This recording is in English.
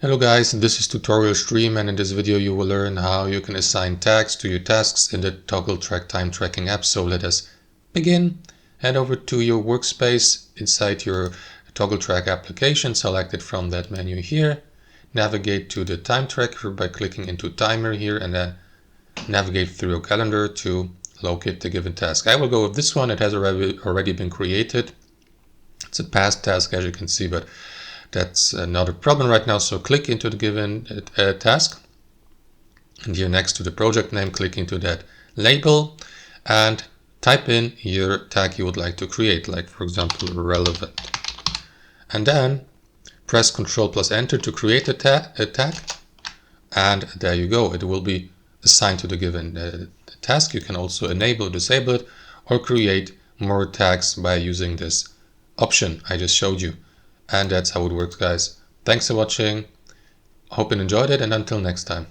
Hello guys, this is tutorial stream, and in this video you will learn how you can assign tags to your tasks in the Toggl Track time tracking app. So let us begin. Head over to your workspace inside your Toggl Track application, select it from that menu here. Navigate to the time tracker by clicking into timer here, and then navigate through your calendar to locate the given task. I will go with this one. It has already been created. It's a past task, as you can see, but that's not a problem right now. So click into the given task, and here next to the project name, click into that label and type in your tag you would like to create, like for example relevant, and then press Ctrl+Enter to create a tag, and there you go. It will be assigned to the given task. You can also enable, disable it, or create more tags by using this option I just showed you. And that's how it works, guys. Thanks for watching. Hope you enjoyed it, and until next time.